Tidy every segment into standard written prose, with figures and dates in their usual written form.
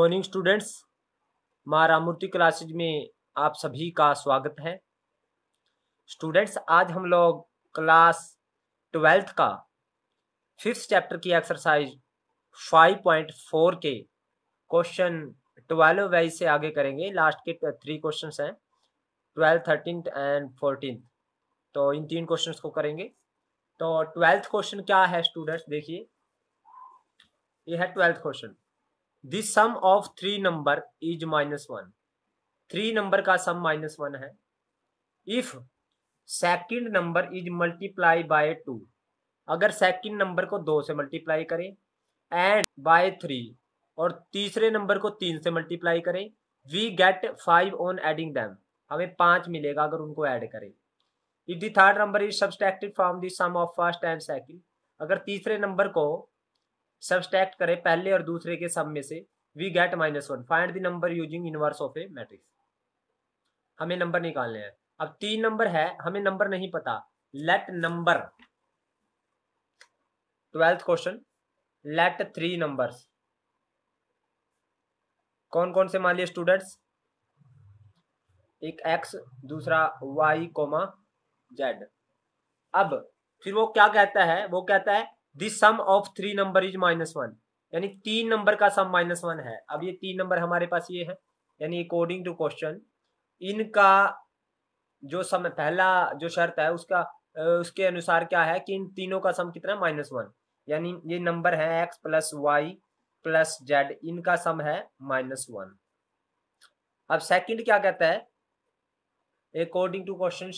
Morning students, माँ रामूर्ति classes में आप सभी का स्वागत है। स्टूडेंट्स, आज हम लोग क्लास 12th का 5th चैप्टर की एक्सरसाइज 5.4 के क्वेश्चन 12 वाइज से आगे करेंगे। लास्ट के 3 क्वेश्चंस हैं, 12, 13 एंड 14। तो इन 3 क्वेश्चंस को करेंगे। तो 12th क्वेश्चन क्या है स्टूडेंट्स, देखिए ये है 12th question. The sum of 3 number is -1। 3 number का सम -1 है। If second number is multiply by 2, अगर सेकंड नंबर को 2 से मल्टीप्लाई करें, एंड बाय 3, और तीसरे नंबर को 3 से मल्टीप्लाई करें, we get 5 on adding them, हमें 5 मिलेगा अगर उनको ऐड करें। If the third number is subtracted from the sum of first and second, अगर तीसरे नंबर को सब्सट्रैक्ट करें पहले और दूसरे के सम में से, we get -1। Find the number using inverse of a matrix. हमें नंबर निकालने हैं। अब 3 नंबर है, हमें नंबर नहीं पता। Let number, 12th question, let 3 numbers. कौन कौन से मान लिए स्टूडेंट्स? एक x, दूसरा y, z। अब फिर वो क्या कहता है? वो कहता है the sum of 3 number is -1, यानी 3 नंबर का सम -1 है। अब ये 3 नंबर हमारे पास ये है, यानी अकॉर्डिंग टू क्वेश्चन इनका जो सम, पहला जो शर्त है उसके अनुसार क्या है कि इन तीनों का सम कितना है? -1। यानी ये नंबर है x plus y plus z, इनका सम है -1। अब सेकंड क्या कहता है? अकॉर्डिंग टू क्वेश्चन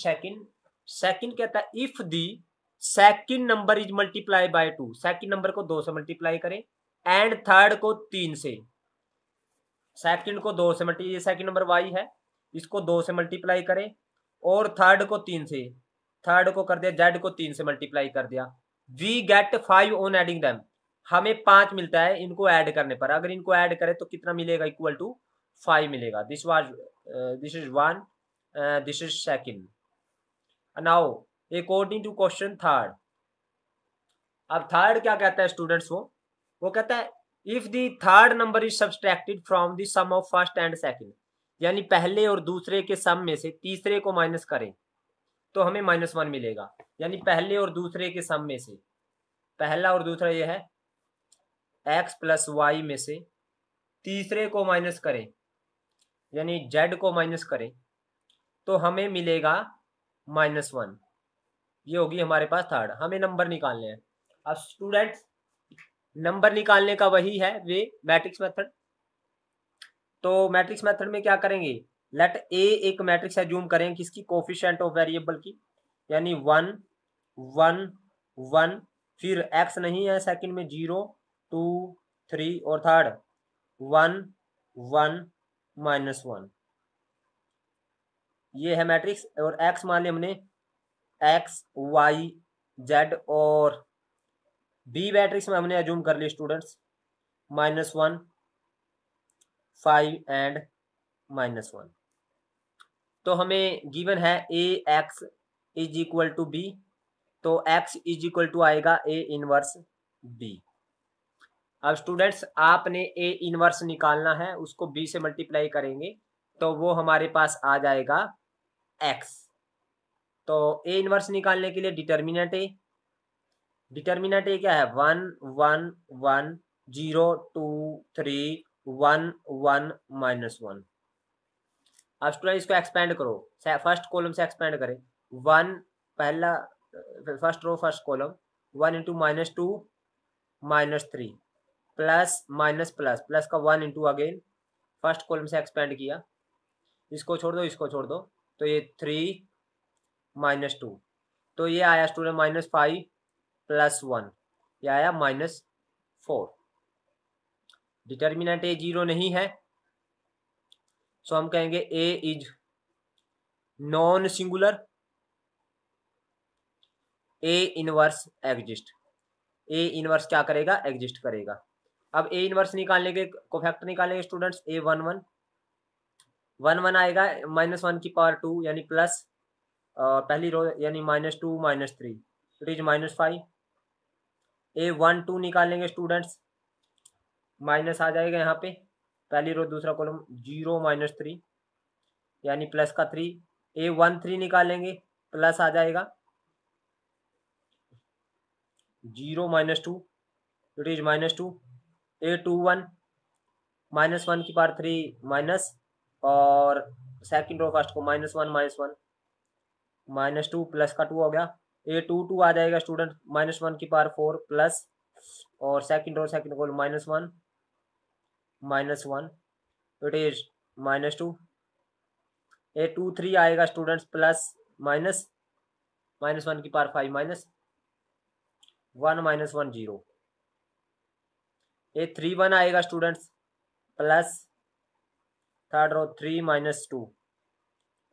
सेकंड कहता है if the second number is multiply by 2, second number को 2 से मल्टीप्लाई करें, एंड थर्ड को 3 से। सेकंड को 2 से मल्टीप्लाई, ये सेकंड नंबर y है, इसको 2 से मल्टीप्लाई करें, और थर्ड को 3 से, थर्ड को कर दिया z को 3 से मल्टीप्लाई कर दिया, we get 5 on adding them, हमें 5 मिलता है इनको ऐड करने पर। अगर इनको ऐड करें तो कितना मिलेगा? इक्वल टू 5 मिलेगा। This is 1, this is second. Now according to question third. अब थर्ड क्या कहता है स्टूडेंट्स? वो कहता है if the third number is subtracted from the sum of first and second, यानी पहले और दूसरे के सम में से तीसरे को माइनस करें तो हमें -1 मिलेगा। यानी पहले और दूसरे के सम में से, पहला और दूसरा ये है x प्लस वाई में से तीसरे को माइनस करें, यानी z को माइनस करें, तो हमें मिलेगा -1। ये होगी हमारे पास थर्ड। हमें नंबर निकालने हैं। अब स्टूडेंट्स, नंबर निकालने का वही है वे, मैट्रिक्स मेथड। तो मैट्रिक्स मेथड में क्या करेंगे? लेट ए एक मैट्रिक्स एज्यूम करें किसकी? कोफिशिएंट ऑफ वेरिएबल की, यानी 1 1 1, फिर x नहीं है सेकंड में, 0 2 3, और थर्ड 1 1 -1। ये है मैट्रिक्स। और x मान लिया हमने x y z, और बी मैट्रिक्स में हमने एज्यूम कर लिया स्टूडेंट्स -1 5 एंड -1। तो हमें गिवन है A x is equal to B, तो x इज इक्वल टू आएगा ए इनवर्स बी। अब स्टूडेंट्स, आपने ए इनवर्स निकालना है, उसको b से मल्टीप्लाई करेंगे तो वो हमारे पास आ जाएगा x। तो ए इनवर्स निकालने के लिए डिटर्मिनेंट ए क्या है? 1 1 1 0 2 3 1 1 -1। अब स्टूडेंट इसको एक्सपेंड करो, फर्स्ट कॉलम से एक्सपेंड करें। 1 पहला first row first column, 1 into -2 -3 plus minus plus plus का 1 इंटू अगेन फर्स्ट कॉलम से एक्सपेंड किया, इसको छोड़ दो, इसको छोड़ दो, तो ये 3 -2, तो ये आया स्टूडेंट -5 प्लस 1, ये आया -4। डिटर्मिनेंट ए 0 नहीं है, सो हम कहेंगे A is non singular, A inverse exist. A inverse क्या करेगा? एग्जिस्ट करेगा। अब ए इनवर्स निकालने के कोफैक्टर निकालेंगे स्टूडेंट्स। ए 1 1 1 1 आएगा, -1 की पावर 2 यानी प्लस, पहली रो यानी -2 -3, इट इज -5। ए 1 2 निकालेंगे स्टूडेंट्स, माइनस आ जाएगा यहाँ पे, पहली रो दूसरा कॉलम 0 - 3 यानी प्लस का 3, A1 3 निकालेंगे प्लस आ जाएगा 0 - 2 इट इज -2, A2 1 -1 की पावर 3 माइनस, और सेकंड रो फर्स्ट को -1 -2 प्लस का 2 हो गया, A2 2 आ जाएगा स्टूडेंट -1 की पावर 4 प्लस, और सेकंड रो सेकंड को -1 इट इज -2, A2 3 आएगा स्टूडेंट्स प्लस माइनस -1 की पावर 5 माइनस 1 -1 0, A3 1 आएगा students plus third row 3 - 2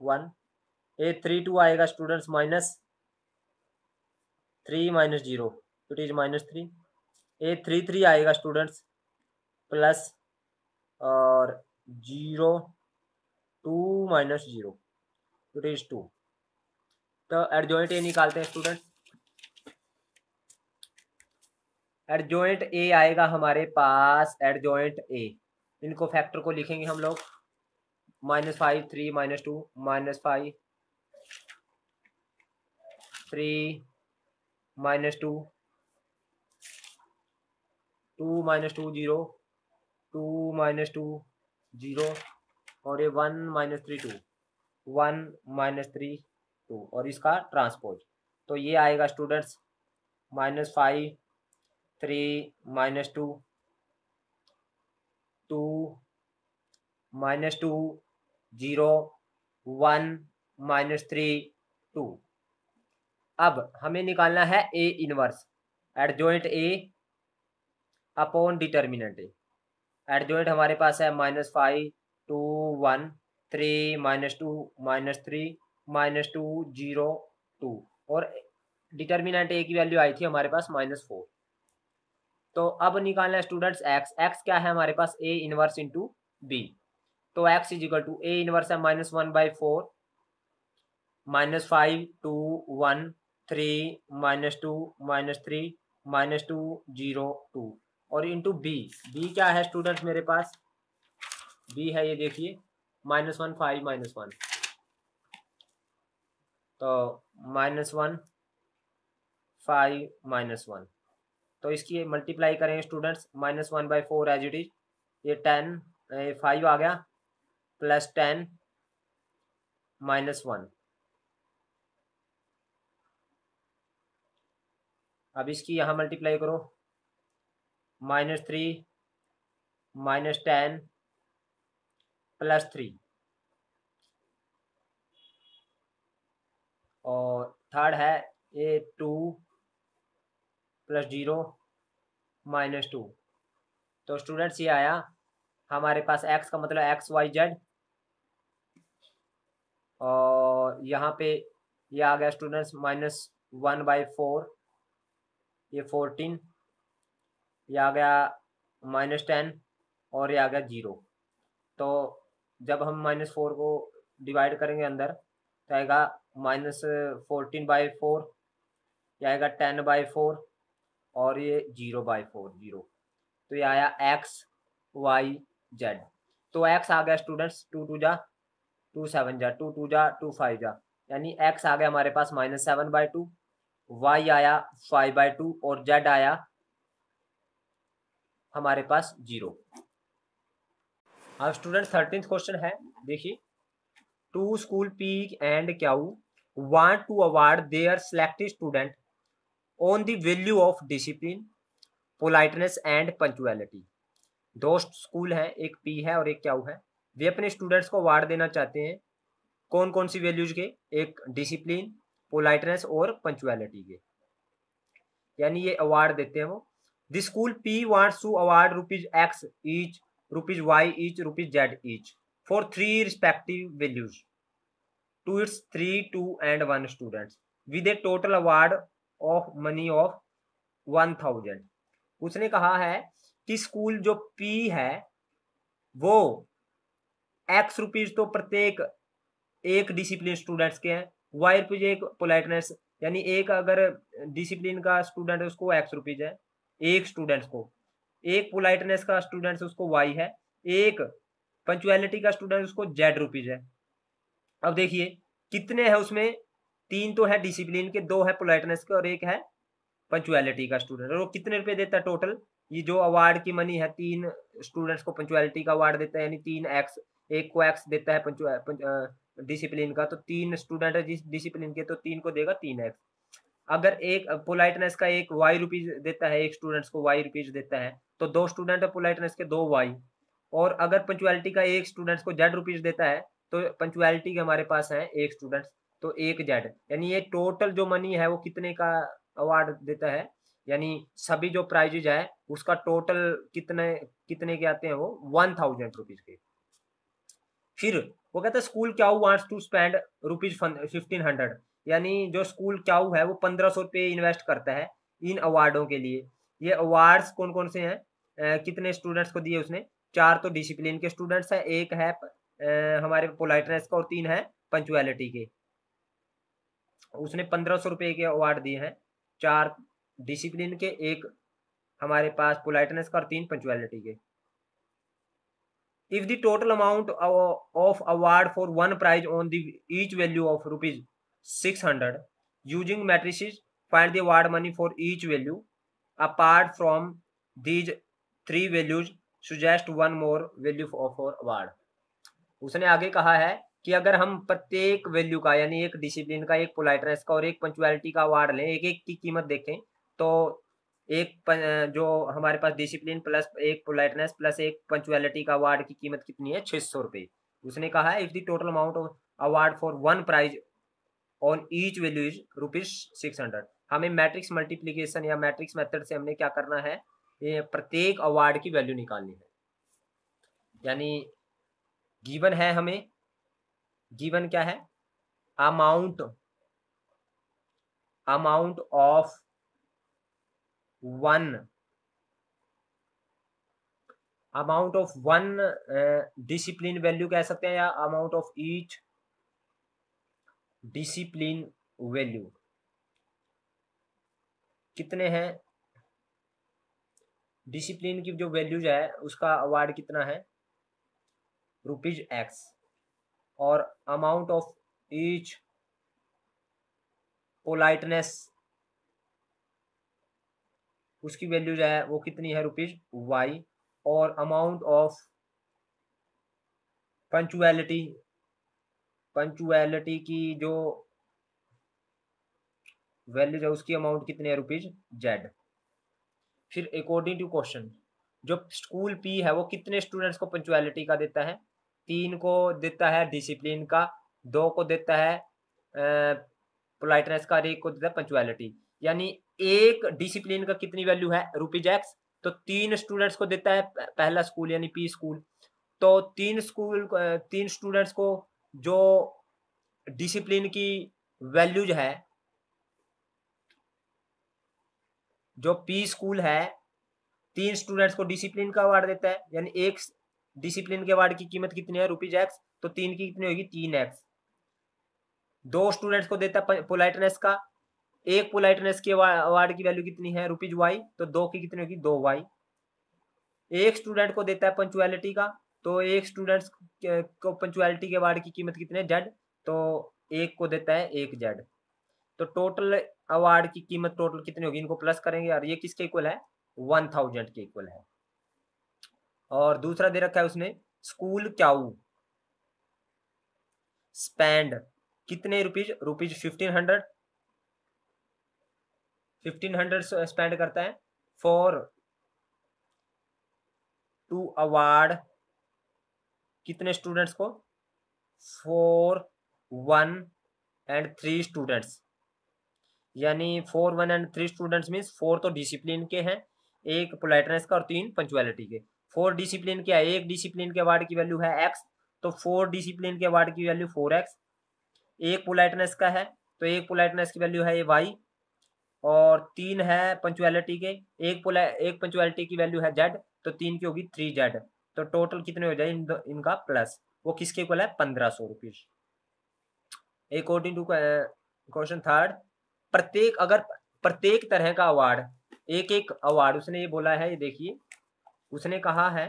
1, A3 2 आएगा स्टूडेंट्स -3 - 0 इट इज -3, A3 3 आएगा स्टूडेंट्स प्लस और 0 2 - 0 इट इज 2। तो एडजॉइंट ए निकालते हैं स्टूडेंट। एडजॉइंट ए आएगा हमारे पास, एडजॉइंट ए, इनको फैक्टर को लिखेंगे हम लोग -5 3 -2 -5 3 -2 2 - 2 0 2 - 2 0, और ये 1 - 3 2 1 - 3 2, और इसका ट्रांसपोज तो ये आएगा स्टूडेंट्स -5 3 -2 2 -2 0 1 -3 2। अब हमें निकालना है A inverse, adjoint A upon determinant A. Adjoint हमारे पास है -5 2 1 3 -2 -3 -2 0 2, और डिटर्मिनेंट ए की वैल्यू आई थी हमारे पास -4। तो अब निकालना है स्टूडेंट्स एक्स, एक्स क्या है हमारे पास, ए इनवर्स इंटू बी। तो x is equal to A inverse है -1/4 -5 2 1 3 -2 -3 -2 0 2, और इंटू बी, बी क्या है स्टूडेंट्स मेरे पास, बी है ये देखिए -1 5 -1, तो -1 5 -1, तो इसकी मल्टीप्लाई करेंगे स्टूडेंट्स -1/4 एज इट इज, ये 10 5 आ गया प्लस 10 -1। अब इसकी यहाँ मल्टीप्लाई करो -3 -10 +3, और थर्ड है ये 2 + 0 -2। तो स्टूडेंट्स ये आया हमारे पास x का मतलब XYZ, और यहाँ पे ये आ गया स्टूडेंट्स -1/4, ये 14, ये आ गया -10, और ये आ गया 0। तो जब हम -4 को डिवाइड करेंगे अंदर तो आएगा -14/4, ये आएगा 10/4, और ये 0/4 0, तो ये आया XYZ। तो x आ गया स्टूडेंट्स 2 2 जा 2 7 जा 2 2 जा 2 5 जा, यानी x आ गया हमारे पास -7/2, y आया 5/2, और z आया हमारे पास 0। अब स्टूडेंट 13th क्वेश्चन है, देखिए, two school P and Q want to award their selected student on the value of discipline politeness and punctuality. दो स्कूल हैं, एक पी है और एक क्यू है, वे अपने स्टूडेंट्स को अवार्ड देना चाहते हैं कौन कौन सी वैल्यूज के, एक डिसिप्लिन, पोलाइटनेस और पंक्चुअलिटी के, यानी ये अवार्ड देते हैं वो। The school P wants to award ₹X each, ₹Y each, ₹Z each for 3 respective values to its 3 2 and 1 students with a total award of money of 1000। उसने कहा है कि स्कूल जो पी है वो X रुपीज तो प्रत्येक एक डिसिप्लिन स्टूडेंट्स के हैं, Y रुपीज एक पोलाइटनेस, यानी एक अगर डिसिप्लिन का स्टूडेंट है उसको X रुपीज है एक स्टूडेंट्स को, एक पोलाइटनेस का स्टूडेंट्स उसको Y है, एक पंचुअलिटी का स्टूडेंट उसको जेड रुपीज है। अब देखिए कितने हैं उसमें, 3 तो है डिसिप्लिन के, 2 है पोलाइटनेस के और 1 है पंचुअलिटी का स्टूडेंट। और वो कितने रुपए देता है टोटल, ये जो अवार्ड की मनी है 3 स्टूडेंट्स को पंचुअलिटी का अवार्ड देता है, यानी 3x, एक को x देता है डिसिप्लिन का, तो 3 स्टूडेंट है जिस डिसिप्लिन के, तो 3 को देगा 3x। अगर एक पोलाइटनेस का एक y रुपीज देता है, एक स्टूडेंट्स को y रुपीज देता है, तो 2 स्टूडेंट है पोलाइटनेस के, 2y। और अगर पंचुअलिटी का एक स्टूडेंट्स को z रुपीज देता है, तो पंचुअलिटी के हमारे पास है एक स्टूडेंट्स, तो 1 z। यानी ये टोटल जो मनी है वो कितने का अवार्ड देता है, यानी सभी जो प्राइजेज है उसका टोटल कितने कितने के आते हैं, वो 1000 रुपीज के। फिर वो कहता है स्कूल क्याऊ वांट्स टू स्पेंड रुपीज 1500, यानी जो स्कूल क्याऊ है वो 1500 रुपये इन्वेस्ट करता है इन अवार्डों के लिए। ये अवार्ड्स कौन कौन से हैं, कितने स्टूडेंट्स को दिए उसने, 4 तो डिसिप्लिन के स्टूडेंट्स है, 1 है हमारे पोलाइटनेस का और 3 है पंचुअलिटी के। उसने 1500 रुपये के अवार्ड दिए हैं, 4 डिसिप्लिन के, 1 हमारे पास पोलाइटनेस का और 3 पंचुअलिटी के। If the total amount of award for one prize on the each value of rupees 600, using matrices find the award money for each value. Apart from these 3 values, suggest one more value for award. उसने आगे कहा है कि अगर हम प्रत्येक value का, यानी एक डिसिप्लिन का, एक पोलाइटनेस का और एक पंचुअलिटी का अवार्ड लें, एक एक की कीमत देखें, तो एक जो हमारे पास डिसिप्लिन प्लस एक पोलाइटनेस प्लस एक पंचुअलिटी का अवार्ड की कीमत कितनी है, 600 रुपये। उसने कहा है if the total amount of award for one prize on each value is rupees 600। हमें मैट्रिक्स मल्टीप्लीकेशन या मैट्रिक्स मेथड से हमने क्या करना है, ये प्रत्येक अवार्ड की वैल्यू निकालनी है। यानी गिवन है, हमें गिवन क्या है, amount of one discipline value कह सकते हैं, या amount of each discipline value. कितने हैं डिसिप्लिन की जो वैल्यूज है उसका अवार्ड कितना है, रुपीज x। और अमाउंट ऑफ ईच पोलाइटनेस उसकी वैल्यू जो है वो कितनी है, रुपीज y। और अमाउंट ऑफ पंचुअलिटी की जो वैल्यू है उसकी अमाउंट कितनी है, रुपीज z। फिर अकॉर्डिंग टू क्वेश्चन, जो स्कूल P है वो कितने स्टूडेंट्स को पंचुअलिटी का देता है, 3 को देता है डिसिप्लिन का, 2 को देता है पोलाइटनेस का, 1 को देता है पंचुअलिटी। यानी एक डिसिप्लिन का कितनी वैल्यू है, रुपीज x, तो 3 स्टूडेंट्स को देता है पहला स्कूल यानी P स्कूल, तो 3 स्टूडेंट्स को जो डिसिप्लिन की वैल्यूज है, जो P स्कूल है 3 स्टूडेंट्स को डिसिप्लिन का अवार्ड देता है, यानी एक डिसिप्लिन के अवार्ड की कीमत कितनी है, रुपीज x, तो 3 की कितनी होगी, 3x। 2 स्टूडेंट्स को देता है पोलाइटनेस का, एक पोलाइटनेस के अवार्ड की वैल्यू कितनी है, रुपीज y, तो 2 की कितनी होगी, 2y। एक स्टूडेंट को देता है पंचुअलिटी का, तो एक स्टूडेंट्स को पंचुअलिटी के अवार्ड की कीमत कितनी है, z, तो 1 को देता है 1 z। तो टोटल अवार्ड की कीमत टोटल कितनी होगी, इनको प्लस करेंगे और ये किसके इक्वल है, 1000 के इक्वल है। और दूसरा दे रखा है उसने, स्कूल क्याऊ स्पेंड कितने रुपीज, रुपीज 1500 स्पेंड करता है फॉर टू अवार्ड कितने स्टूडेंट्स को, 4, 1 and 3 स्टूडेंट्स। यानी 4, 1 and 3 स्टूडेंट्स मीन्स 4 तो डिसिप्लिन के हैं, 1 पोलाइटनेस का और 3 पंचुअलिटी के। 4 डिसिप्लिन के है, एक डिसिप्लिन के अवार्ड की वैल्यू है x, तो 4 डिसिप्लिन के अवार्ड की वैल्यू 4x। एक पोलाइटनेस का है, तो एक पोलाइटनेस की वैल्यू है ये y, और 3 है पंचुअलिटी के, एक पंचुअलिटी की वैल्यू है z, तो 3 की होगी 3z। तो टोटल कितने हो जाए इनका प्लस, वो किसके इक्वल है, 1500 rupees. According to question third, प्रत्येक तरह का अवार्ड, एक एक अवार्ड उसने ये बोला है, ये देखिए उसने कहा है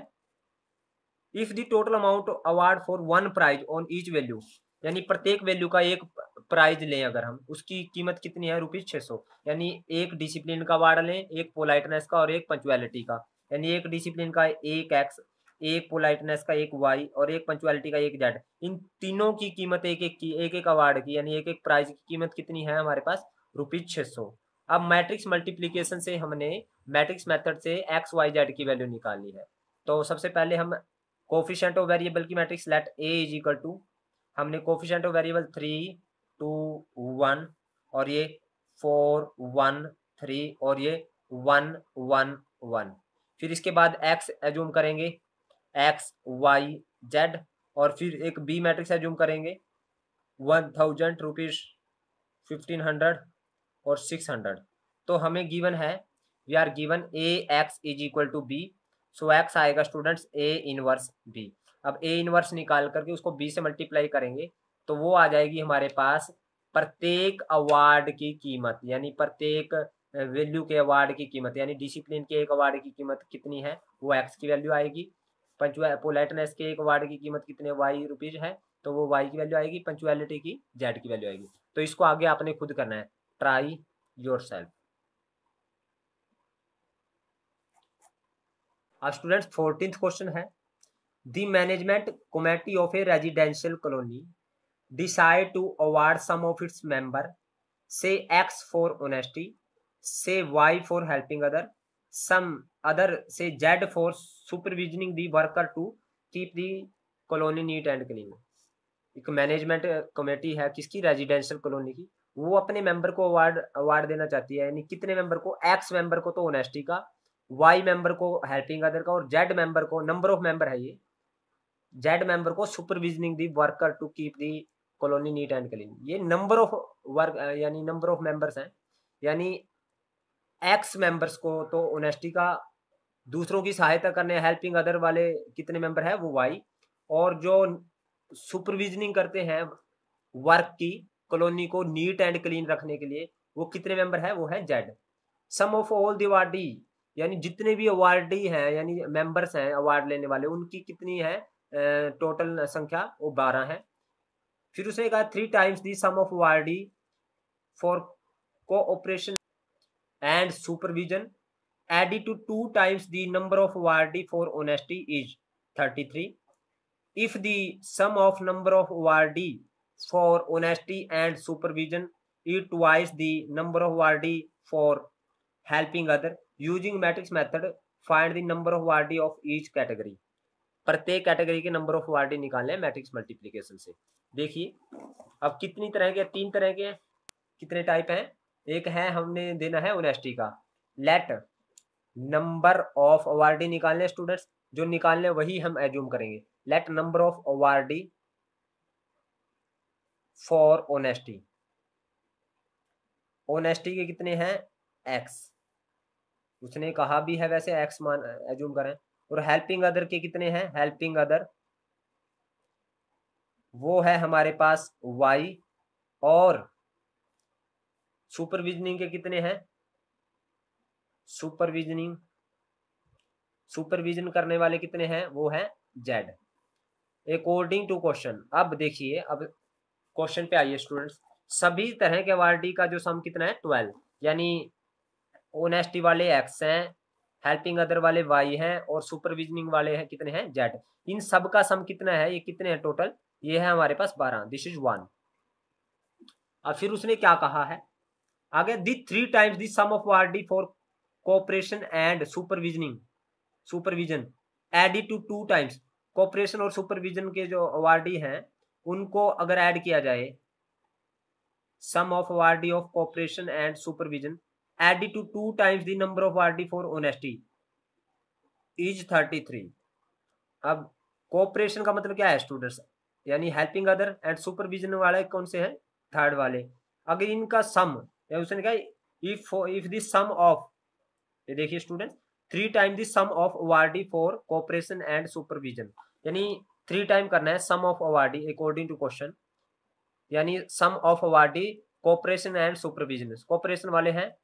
if the total amount award for one prize on each value, यानी प्रत्येक वैल्यू का एक प्राइज लें अगर हम, उसकी कीमत कितनी है ₹600, यानी एक डिसिप्लिन का अवार्ड लें, एक पोलाइटनेस का और एक पंचुअलिटी का, यानी एक डिसिप्लिन का एक एक्स, एक पोलाइटनेस का एक वाई और एक पंचुअलिटी का एक जेड, इन तीनों की कीमत एक एक की, एक एक अवार्ड की यानी एक एक प्राइज की कीमत कितनी है हमारे पास ₹600। अब मैट्रिक्स मल्टीप्लीकेशन से हमने मैट्रिक्स मेथड से एक्स वाई जेड की वैल्यू निकालनी है। तो सबसे पहले हम कोफिशिएंट ऑफ वेरिएबल की matrix let A is equal to, हमने कोफिशिएंट ऑफ वेरिएबल 3 2 1 और ये 4 1 3 और ये 1 1 1, फिर इसके बाद एक्स एज्यूम करेंगे, एक्स वाई जेड, और फिर एक बी मैट्रिक्स एज्यूम करेंगे 1000 रुपीज 1500 और 600। तो हमें गिवन है, we are given A x is equal to B, so x आएगा स्टूडेंट्स ए इनवर्स बी। अब ए इनवर्स निकाल करके उसको बी से मल्टीप्लाई करेंगे तो वो आ जाएगी हमारे पास प्रत्येक अवार्ड की कीमत, यानी प्रत्येक वैल्यू के अवार्ड की कीमत, यानी डिसिप्लिन के एक अवार्ड की कीमत कितनी है वो एक्स की वैल्यू आएगी, पोलाइटनेस के एक अवार्ड की कीमत कितने वाई रुपीज है तो वो वाई की वैल्यू आएगी, पंचुअलिटी की जेड की वैल्यू आएगी। तो इसको आगे आपने खुद करना है, ट्राई योरसेल्फ। अब स्टूडेंट्स 14th क्वेश्चन है, the management committee of a residential colony decide to award some of its member, say X for honesty, say Y for helping other, some other say Z for supervisioning the worker to keep the colony neat and clean. एक management committee है किसकी, residential colony की, वो अपने member को award देना चाहती है, यानी कितने मेंबर को, एक्स मेंबर को तो ऑनेस्टी का, वाई मेंबर को हेल्पिंग अदर का और जेड मेंबर को, नंबर ऑफ मेंबर है ये, जेड मेंबर को supervisioning the worker to keep the colony neat and clean. ये नंबर ऑफ वर्क यानी नंबर ऑफ मेंबर्स हैं, यानी एक्स मेंबर्स को तो ऑनेस्टी का, दूसरों की सहायता करने हेल्पिंग अदर वाले कितने मेंबर है वो वाई, और जो सुपरविजनिंग करते हैं वर्क की कॉलोनी को नीट एंड क्लीन रखने के लिए वो कितने मेंबर है वो है z. Sum of all the awardee, यानी जितने भी अवार्डी हैं यानी मेंबर्स हैं अवार्ड लेने वाले उनकी कितनी है टोटल संख्या वो 12 है। फिर उसने कहा 3 times the sum of awardee for cooperation and supervision added to 2 times the number of awardee for honesty is 33. If the sum of number of awardee for honesty and supervision is twice the number of awardee for helping other, using matrix method find the number of awardee of each category। प्रत्येक category के number of awardee निकालने हैं matrix multiplication से। देखिए अब कितनी तरह के, 3 तरह के, कितने टाइप हैं, एक है हमने देना है ऑनेस्टी का, लेट नंबर ऑफ अवार्डी निकालने स्टूडेंट्स, जो निकालने वही हम एज्यूम करेंगे, let number of awardee for honesty, honesty के कितने हैं एक्स, उसने कहा भी है वैसे एक्स मान एज्यूम करें, और हेल्पिंग अदर के कितने हैं, हेल्पिंग अदर वो है हमारे पास वाई, और सुपरविजनिंग के कितने हैं, सुपरविजन करने वाले कितने हैं वो है जेड, अकॉर्डिंग टू क्वेश्चन। अब देखिए अब क्वेश्चन पे आइए स्टूडेंट्स, सभी तरह के अवार्डी का जो सम कितना है 12, यानी ऑनेस्टी वाले एक्स हैं, हेल्पिंग अदर वाले वाई हैं और सुपरविजनिंग वाले हैं कितने हैं जेड, इन सब का सम कितना है, ये कितने हैं टोटल, ये है हमारे पास 12, दिस इज 1। अब फिर उसने क्या कहा है आगे, the 3 times the sum of awardee for cooperation and supervision added to 2 times, cooperation और सुपरविजन के जो अवार्डी हैं उनको अगर ऐड किया जाए, sum of awardee of cooperation and supervision added to 2 times the number of awardee for honesty is 33। अब cooperation का मतलब क्या है स्टूडेंट्स, यानी हेल्पिंग अदर, एंड सुपरविजन वाले कौन से हैं, थर्ड वाले। अगर इनका सम, उसने कहा इफ द सम ऑफ, ये देखिए student 3 time the sum of awardee for cooperation and supervision, यानी 3 टाइम करना है sum of awardee according to question, यानी sum of awardee cooperation and supervision, cooperation वाले हैं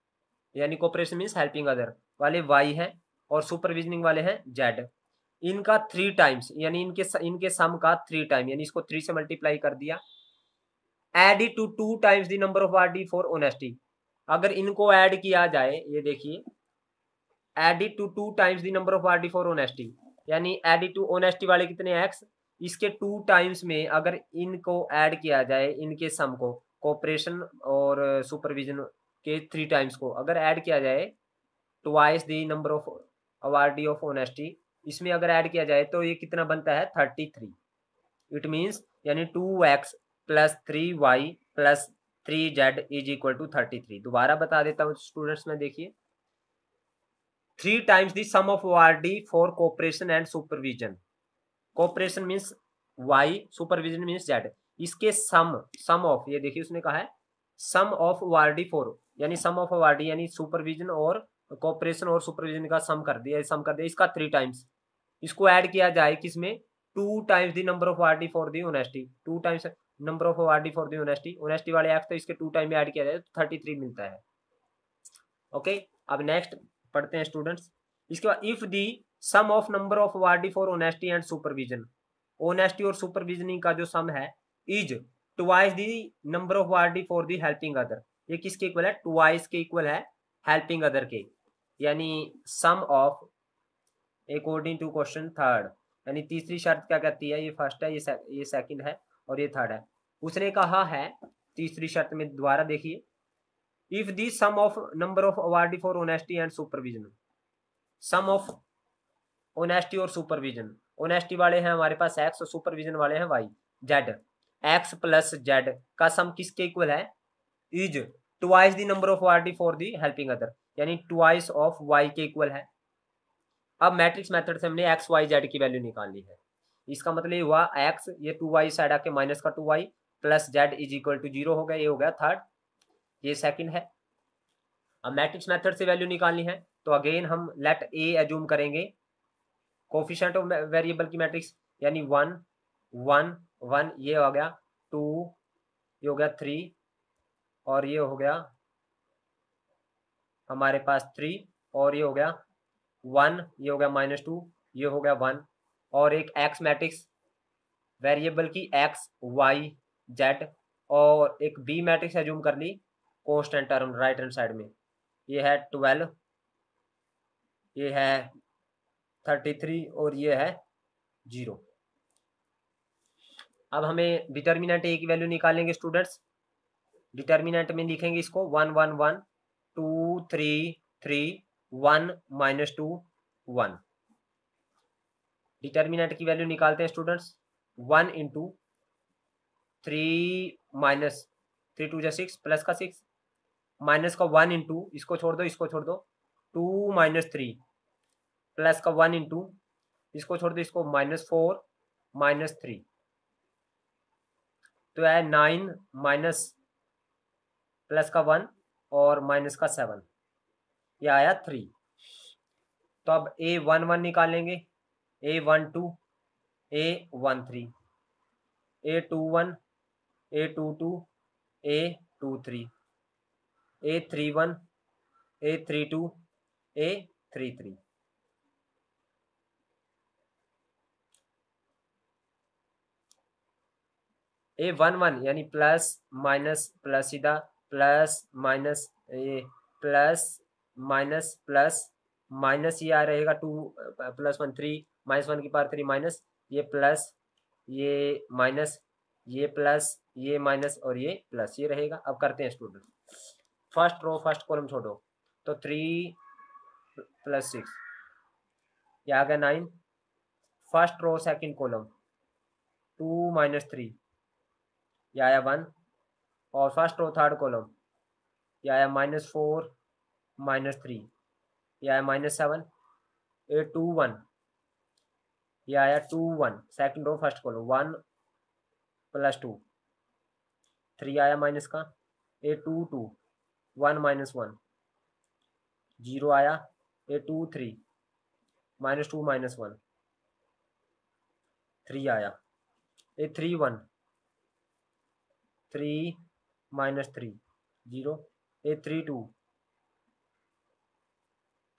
यानी कोऑपरेशन मींस हेल्पिंग अदर वाले वाई हैं और सुपरविजनिंग वाले हैं जेड। इनका 3 टाइम्स, यानी इनके सम का 3 टाइम, यानी इसको 3 से मल्टीप्लाई कर दिया। Add it to 2 times the number of awardee for honesty. अगर इनको ऐड किया जाए, ये देखिए, add it to 2 times the number of awardee for honesty, यानी एड इट टू ऑनेस्टी वाले कितने एक्स, इसके 2 टाइम्स में अगर इनको ऐड किया जाए, इनके सम को, कोऑपरेशन और सुपरविजन के 3 टाइम्स को अगर ऐड किया जाए, twice the number of awardee of honesty, इसमें अगर ऐड किया जाए तो ये कितना बनता है 33। इट मीन्स यानी 2x plus 3y plus 3z is equal to 33। दोबारा बता देता हूँ स्टूडेंट्स में, देखिए 3 times the sum of awardee for cooperation and supervision. Cooperation means y, supervision means z। इसके सम ऑफ, ये देखिए उसने कहा है सम ऑफ अवार्डी फॉर, यानी सम ऑफ अवार्डी यानी सुपरविजन और कोऑपरेशन और सुपरविजन का सम कर दिया इसका 3 टाइम्स। इसको ऐड किया जाए किसमें, 2 times the number of awardee for the honesty, 2 times number of awardee for the honesty वाले एक्स, तो इसके 2 टाइम में ऐड किया जाए तो 33 मिलता है। ओके, अब नेक्स्ट पढ़ते हैं स्टूडेंट्स। इसके बाद if the sum of number of awardee for honesty and supervision, honesty और सुपरविजनिंग का जो सम है is twice the number of awardee for the helping other, ये किसके इक्वल है, ट्वाइस के इक्वल है हेल्पिंग अदर के, यानी sum of according to question third, यानी तीसरी शर्त क्या कहती है, ये फर्स्ट है, ये सेकंड है और ये थर्ड है। उसने कहा है तीसरी शर्त में, दोबारा देखिए, if the sum of number of awardee for honesty and supervision, sum of honesty और सुपरविजन, ऑनेस्टी वाले हैं हमारे पास एक्स और सुपरविजन वाले हैं y, z, x plus z का सम किसके इक्वल है, is twice the number of awardee for the helping other, यानी ट्वाइस ऑफ वाई के इक्वल है। अब मैट्रिक्स मेथड से हमने एक्स वाई जेड की वैल्यू निकालनी है। इसका मतलब ये हुआ एक्स, ये 2y साइड आके माइनस का 2y plus z is equal to 0 हो गया, ये हो गया थर्ड, ये सेकंड है। अब मैट्रिक्स मेथड से वैल्यू निकालनी है तो अगेन हम लेट ए एज्यूम करेंगे कोफिशिएंट ऑफ वेरिएबल की मैट्रिक्स, यानी 1 1 1, ये हो गया 2, ये हो गया 3 और ये हो गया हमारे पास 3 और ये हो गया 1, ये हो गया -2, ये हो गया 1, और एक एक्स मैट्रिक्स वेरिएबल की एक्स वाई जेड, और एक बी मैट्रिक्स एज्यूम कर ली constant term right hand side में, ये है 12, ये है 33 और ये है 0। अब हमें डिटर्मिनेंट ए की वैल्यू निकालेंगे स्टूडेंट्स। डिटर्मिनेंट में लिखेंगे इसको 1 1 1 2 3 3 1 -2 1। डिटर्मिनेंट की वैल्यू निकालते हैं स्टूडेंट्स, 1 इंटू 3 माइनस 3 2 6 प्लस का 6 माइनस का 1 इंटू, इसको छोड़ दो इसको छोड़ दो, 2 -3 प्लस का 1 इंटू, इसको छोड़ दो इसको -4 -3, तो है 9 माइनस प्लस का 1 और माइनस का 7, यह आया 3। तो अब A11 निकालेंगे, A12 A13 A21 A22 A23 A31 A32 A33। A11 यानी प्लस माइनस प्लस सीधा प्लस माइनस, ये प्लस माइनस प्लस माइनस, ये आ रहेगा 2 + 1 3 -1 की पावर 3 माइनस, ये प्लस ये माइनस, ये प्लस ये माइनस और ये प्लस, ये रहेगा। अब करते हैं student, first row first column छोड़ो, तो 3 + 6, ये आ गया 9, फर्स्ट रो सेकंड कॉलम 2 - 3, ये आया 1, और फर्स्ट रो थर्ड कॉलम ये आया -4 -3, ये आया -7, A21 ये आया 2 1, सेकंड रो फर्स्ट कॉलम 1 + 2 3 आया माइनस का, A22 1 - 1 0 आया, A23 -2 - 1 3 आया, A31 3 - 3 0, A32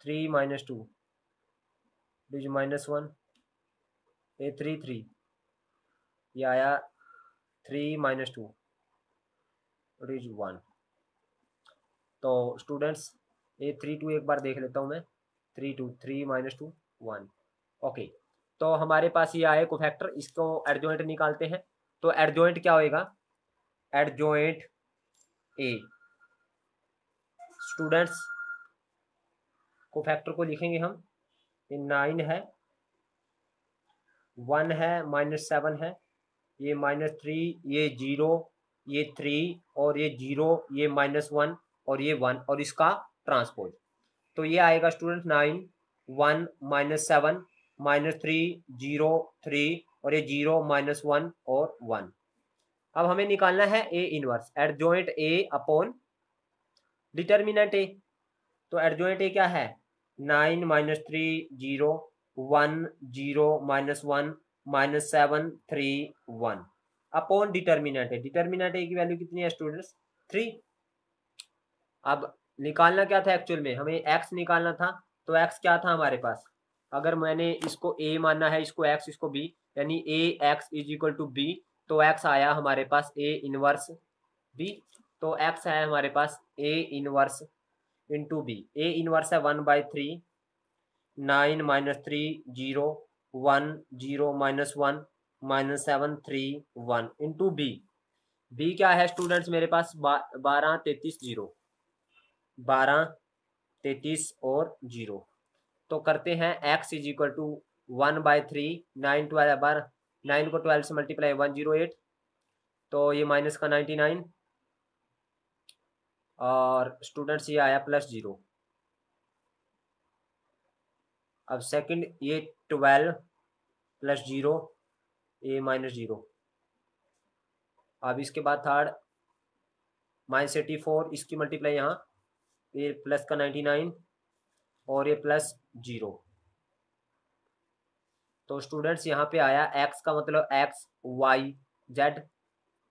3 - 2 -1 ये 3 3, ये आया 3 - 2 इट इज 1। तो स्टूडेंट्स ये 3 2 एक बार देख लेता हूँ मैं, 3 2 3 - 2 1। ओके, तो हमारे पास ये आए कोफैक्टर, इसको एडजॉइंट निकालते हैं। तो एडजॉइंट क्या होएगा, एडजॉइंट ए स्टूडेंट्स कोफैक्टर को लिखेंगे हम, ये 9 है, 1 है, -7 है, ये -3, ये 0, ये 3 और ये 0, ये -1 और ये 1 और इसका ट्रांसपोज। तो ये आएगा स्टूडेंट 9 1 -7 -3 0 3 और ये 0 -1 और 1। अब हमें निकालना है A inverse, adjoint A upon determinant A. तो एडजॉइंट ए क्या है, 9 -3 0 1 0 -1 -7 3 1 अपॉन डिटर्मिनेंट ए। डिटर्मिनेंट ए की वैल्यू कितनी है स्टूडेंट्स, 3। अब निकालना क्या था एक्चुअल में, हमें एक्स निकालना था। तो एक्स क्या था हमारे पास, अगर मैंने इसको ए मानना है, इसको एक्स, इसको बी, यानी A x is equal to B, तो एक्स आया हमारे पास ए इनवर्स बी। तो एक्स आया हमारे पास A inverse into B. A inverse है 1/3, 9 -3 0 1 0 -1 -7 3 1 इंटू बी। बी क्या है स्टूडेंट्स मेरे पास, 12 33 0, 12 33 और 0। तो करते हैं x इज इक्वल टू 1/3, 9 12 बार, 9 को 12 से मल्टीप्लाई 108, तो ये माइनस का 99 और स्टूडेंट्स ये आया +0। अब सेकंड ये 12 +0, ये -0। अब इसके बाद थर्ड -84, इसकी मल्टीप्लाई यहाँ, ये प्लस का 99 और ये +0। तो स्टूडेंट्स यहाँ पे आया x का मतलब x y z,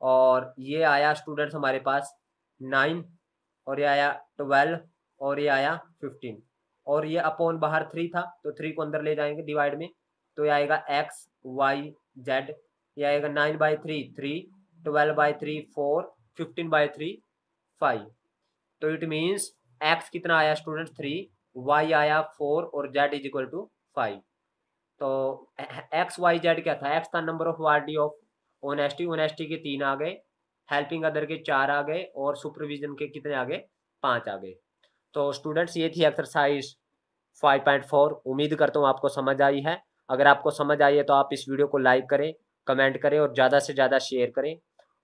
और ये आया स्टूडेंट्स हमारे पास 9 और ये आया 12 और ये आया 15 और ये अपॉन बाहर 3 था, तो 3 को अंदर ले जाएंगे डिवाइड में, तो ये आएगा x y z, ये आएगा 9/3 3, 12/3 4, 15/3 5। तो इट मीन्स x कितना आया स्टूडेंट 3, y आया 4 और z इज इक्वल टू 5। तो एक्स वाई जेड क्या था, एक्स था number of Vardy of honesty, honesty के 3 आ गए, हेल्पिंग अदर के 4 आ गए और सुपरविजन के कितने आ गए, 5 आ गए। तो स्टूडेंट्स ये थी एक्सरसाइज 5.4। उम्मीद करता हूँ आपको समझ आई है। अगर आपको समझ आई है तो आप इस वीडियो को लाइक करें, कमेंट करें और ज़्यादा से ज़्यादा शेयर करें।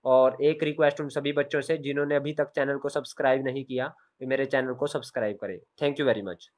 और एक रिक्वेस्ट उन सभी बच्चों से जिन्होंने अभी तक चैनल को सब्सक्राइब नहीं किया, तो मेरे चैनल को सब्सक्राइब करें। Thank you very much.